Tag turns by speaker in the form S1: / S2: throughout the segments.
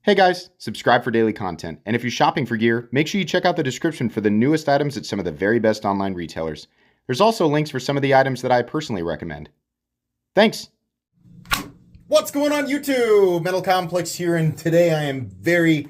S1: Hey guys, subscribe for daily content. And if you're shopping for gear, make sure you check out the description for the newest items at some of the very best online retailers. There's also links for some of the items that I personally recommend. Thanks!
S2: What's going on YouTube? Metal Complex here, and today I am very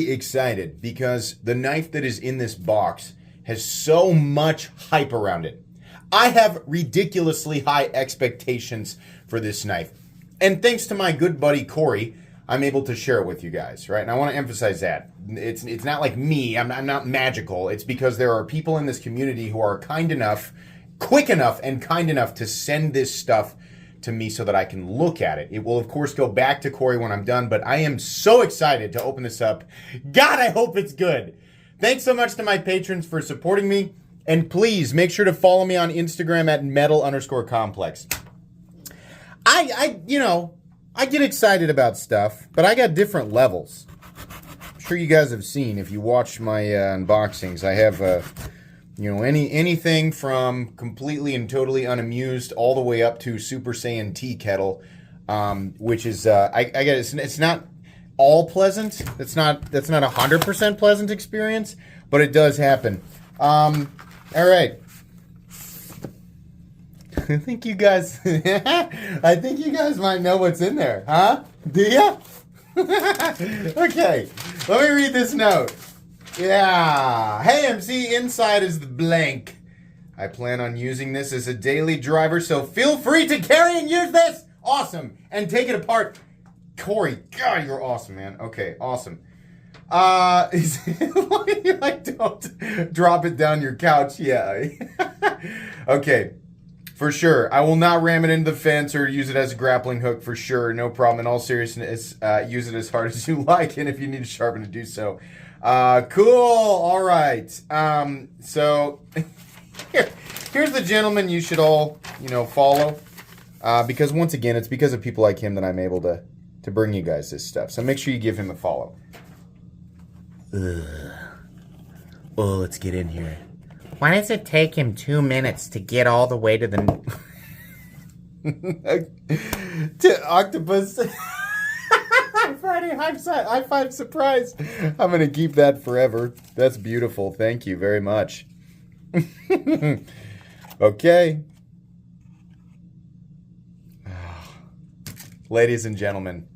S2: excited because the knife that is in this box has so much hype around it. I have ridiculously high expectations for this knife. And thanks to my good buddy Corey, I'm able to share it with you guys, right? And I want to emphasize that. It's not like me, I'm not magical. It's because there are people in this community who are kind enough, quick enough, and kind enough to send this stuff to me so that I can look at it. It will, of course, go back to Corey when I'm done, but I am so excited to open this up. God, I hope it's good. Thanks so much to my patrons for supporting me, and please make sure to follow me on Instagram at metal_complex. I get excited about stuff, but I got different levels. I'm sure you guys have seen if you watch my unboxings. I have anything from completely and totally unamused all the way up to Super Saiyan tea kettle, which is I get it's not all pleasant. That's not 100% pleasant experience, but it does happen. All right. I think you guys might know what's in there, huh? Do ya? Okay, let me read this note. Yeah. Hey, MC, inside is the blank. I plan on using this as a daily driver, so feel free to carry and use this. Awesome. And take it apart. Corey, God, you're awesome, man. Okay, awesome. Don't drop it down your couch. Yeah. Okay. For sure. I will not ram it into the fence or use it as a grappling hook for sure. No problem. In all seriousness, use it as hard as you like, and if you need to sharpen it, do so. Cool. All right. So here's the gentleman you should all, follow. Because once again, it's because of people like him that I'm able to bring you guys this stuff. So make sure you give him a follow. Oh, let's get in here. Why does it take him 2 minutes to get all the way to the... to Octopus? Friday high five surprise. I'm going to keep that forever. That's beautiful. Thank you very much. Okay. Ladies and gentlemen,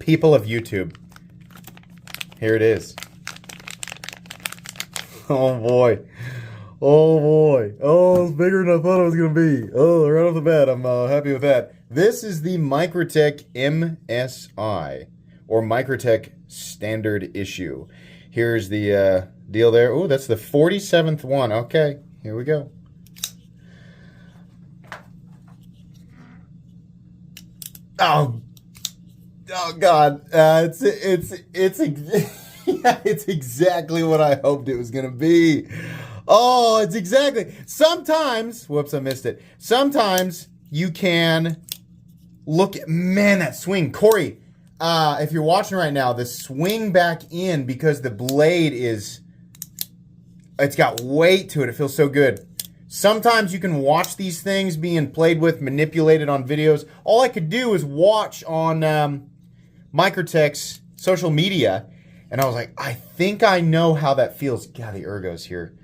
S2: people of YouTube, here it is. Oh boy. Oh boy. Oh, it's bigger than I thought it was going to be. Oh, right off the bat, I'm happy with that. This is the Microtech MSI, or Microtech Standard Issue. Here's the deal there. Oh, that's the 47th one. Okay, here we go. Oh God. Yeah, it's exactly what I hoped it was going to be. Oh, it's exactly. Sometimes, whoops, I missed it. Sometimes you can look at, man, that swing. Corey, if you're watching right now, the swing back in because the blade it's got weight to it. It feels so good. Sometimes you can watch these things being played with, manipulated on videos. All I could do is watch on Microtech's social media. And I was like, I think I know how that feels. God, the ergo's here.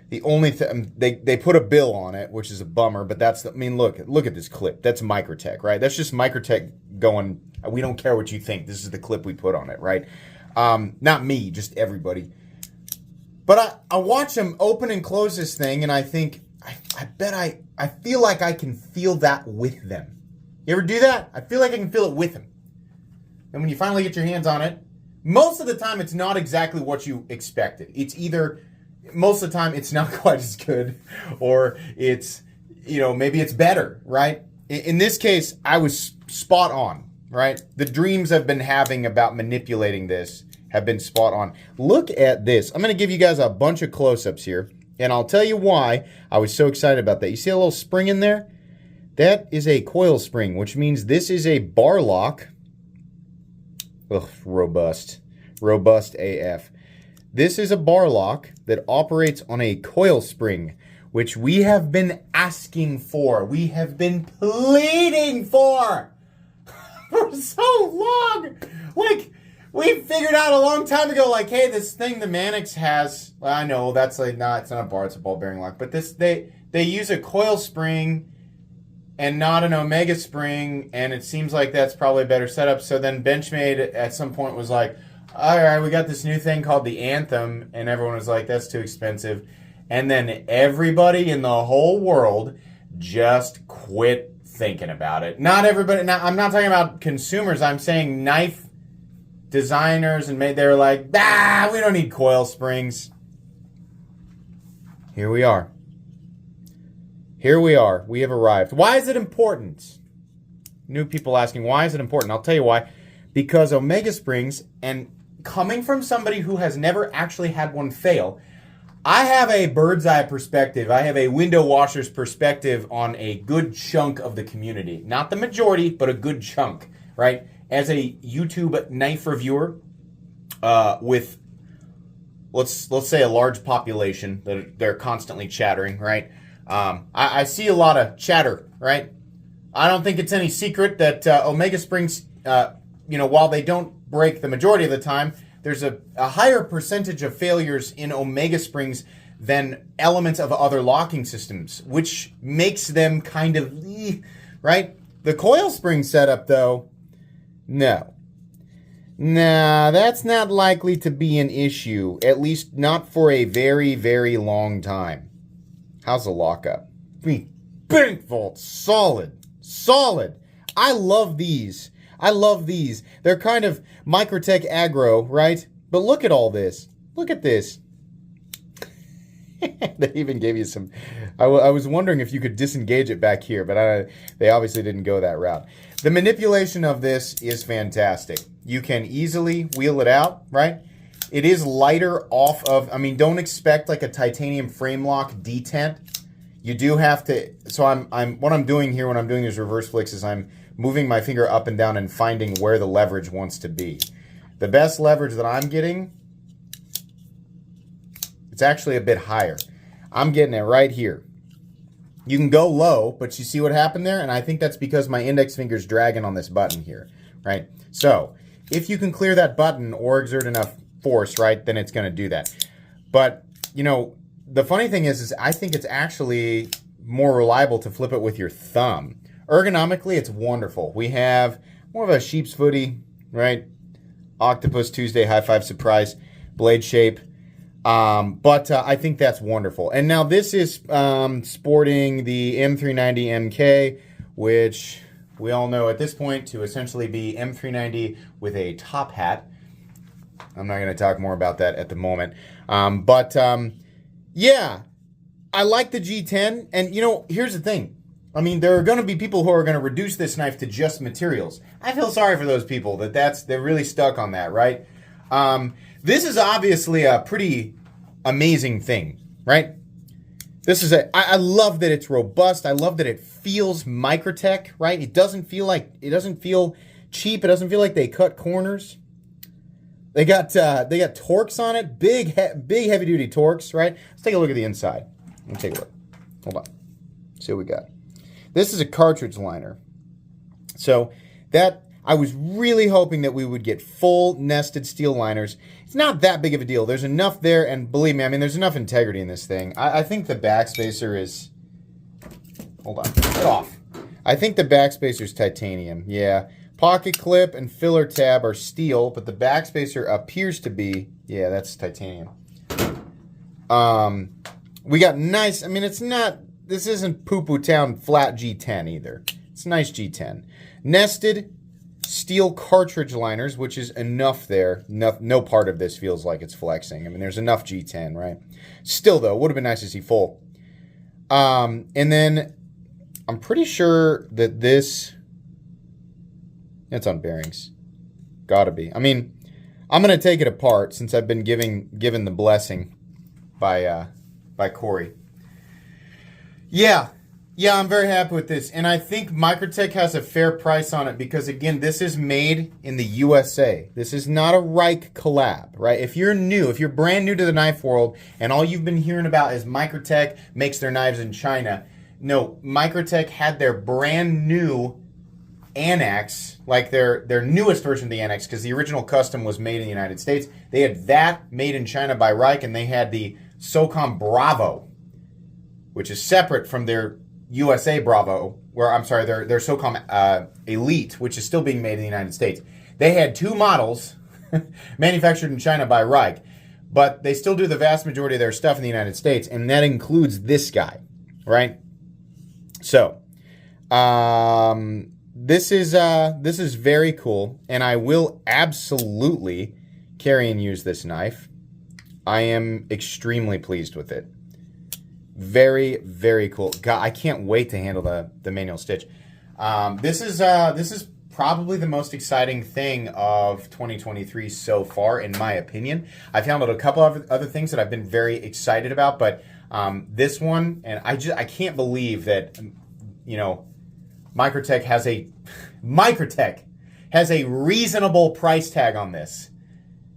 S2: The only thing, they put a bill on it, which is a bummer, but that's, look at this clip. That's Microtech, right? That's just Microtech going, we don't care what you think. This is the clip we put on it, right? Not me, just everybody. But I watch them open and close this thing, and I think, I feel like I can feel that with them. You ever do that? I feel like I can feel it with them. And when you finally get your hands on it, most of the time, it's not exactly what you expected. It's either, most of the time, it's not quite as good, or it's, maybe it's better, right? In this case, I was spot on, right? The dreams I've been having about manipulating this have been spot on. Look at this. I'm going to give you guys a bunch of close-ups here, and I'll tell you why I was so excited about that. You see a little spring in there? That is a coil spring, which means this is a bar lock. Ugh, robust AF. This is a bar lock that operates on a coil spring, which we have been asking for. We have been pleading for so long. Like, we figured out a long time ago, like, hey, this thing the Mannix has, well, I know that's like not, it's not a bar, it's a ball bearing lock, but this they use a coil spring and not an Omega spring, and it seems like that's probably a better setup. So then Benchmade at some point was like, all right, we got this new thing called the Anthem, and everyone was like, that's too expensive. And then everybody in the whole world just quit thinking about it. Not everybody. Now, I'm not talking about consumers. I'm saying knife designers, and they're like, we don't need coil springs. Here we are. Here we are. We have arrived. Why is it important? New people asking, why is it important? I'll tell you why. Because Omega springs, and coming from somebody who has never actually had one fail, I have a bird's eye perspective. I have a window washer's perspective on a good chunk of the community. Not the majority, but a good chunk, right? As a YouTube knife reviewer with, let's say, a large population that they're constantly chattering, right? I see a lot of chatter, right? I don't think it's any secret that Omega springs, while they don't break the majority of the time, there's a higher percentage of failures in Omega springs than elements of other locking systems, which makes them kind of, right? The coil spring setup, though, no. Nah, that's not likely to be an issue, at least not for a very, very long time. How's the lockup? Bank vault, solid. I love these. They're kind of Microtech aggro, right? But look at all this. Look at this. They even gave you some. I was wondering if you could disengage it back here, but they obviously didn't go that route. The manipulation of this is fantastic. You can easily wheel it out, right? It is lighter off of, don't expect like a titanium frame lock detent. You do have to, so what I'm doing here when I'm doing these reverse flicks is I'm moving my finger up and down and finding where the leverage wants to be. The best leverage that I'm getting, it's actually a bit higher. I'm getting it right here. You can go low, but you see what happened there? And I think that's because my index finger's dragging on this button here, right? So if you can clear that button or exert enough force, right, then it's going to do that. But, the funny thing is I think it's actually more reliable to flip it with your thumb. Ergonomically, it's wonderful. We have more of a sheep's footy, right? Octopus Tuesday high five surprise blade shape. But I think that's wonderful. And now this is sporting the M390 MK, which we all know at this point to essentially be M390 with a top hat. I'm not going to talk more about that at the moment. Yeah, I like the G10. And, here's the thing. There are going to be people who are going to reduce this knife to just materials. I feel sorry for those people they're really stuck on that, right? This is obviously a pretty amazing thing, right? I love that it's robust. I love that it feels Microtech, right? It doesn't feel cheap. It doesn't feel like they cut corners. They got Torx on it, big heavy duty Torx, right? Let's take a look at the inside. Let me take a look. Hold on. See what we got. This is a cartridge liner. So that I was really hoping that we would get full nested steel liners. It's not that big of a deal. There's enough there, and believe me, there's enough integrity in this thing. I think the backspacer is... Hold on. Get off. I think the backspacer is titanium. Yeah. Pocket clip and filler tab are steel, but the backspacer appears to be... Yeah, that's titanium. We got nice... it's not... This isn't poo-poo town flat G10 either. It's a nice G10. Nested steel cartridge liners, which is enough there. No part of this feels like it's flexing. There's enough G10, right? Still, though, would have been nice to see full. And then I'm pretty sure that this... It's on bearings. Gotta be. I'm going to take it apart since I've been given the blessing by Corey. Yeah, I'm very happy with this. And I think Microtech has a fair price on it because, again, this is made in the USA. This is not a Reich collab, right? If you're brand new to the knife world and all you've been hearing about is Microtech makes their knives in China, no, Microtech had their brand new
S1: Annex, like their newest version of the Annex, because the original custom was made in the United States. They had that made in China by Reich, and they had the SOCOM Bravo, which is separate from their USA Bravo, their SOCOM Elite, which is still being made in the United States. They had two models manufactured in China by Reich, but they still do the vast majority of their stuff in the United States, and that includes this guy, right? So, this is very cool, and I will absolutely carry and use this knife. I am extremely pleased with it. Very, very cool. God, I can't wait to handle the manual stitch. This is probably the most exciting thing of 2023 so far, in my opinion. I've handled a couple of other things that I've been very excited about, but this one, and I can't believe that, you know, Microtech has a reasonable price tag on this.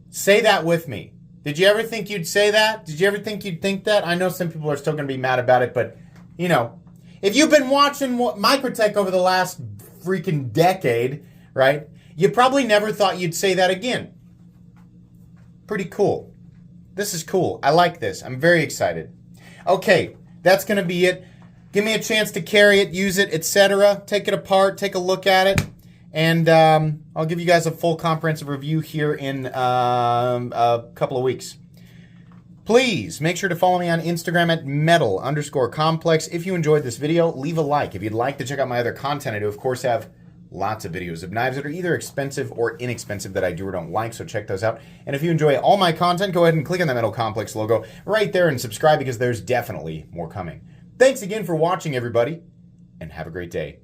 S1: Say that with me. Did you ever think you'd say that? Did you ever think you'd think that? I know some people are still going to be mad about it, but, you know, if you've been watching Microtech over the last freaking decade, right, you probably never thought you'd say that again. Pretty cool. This is cool. I like this. I'm very excited. Okay, that's going to be it. Give me a chance to carry it, use it, etc. Take it apart, take a look at it. And I'll give you guys a full comprehensive review here in a couple of weeks. Please make sure to follow me on Instagram at metal_complex. If you enjoyed this video, leave a like. If you'd like to check out my other content, I do, of course, have lots of videos of knives that are either expensive or inexpensive that I do or don't like, so check those out. And if you enjoy all my content, go ahead and click on the Metal Complex logo right there and subscribe, because there's definitely more coming. Thanks again for watching, everybody, and have a great day.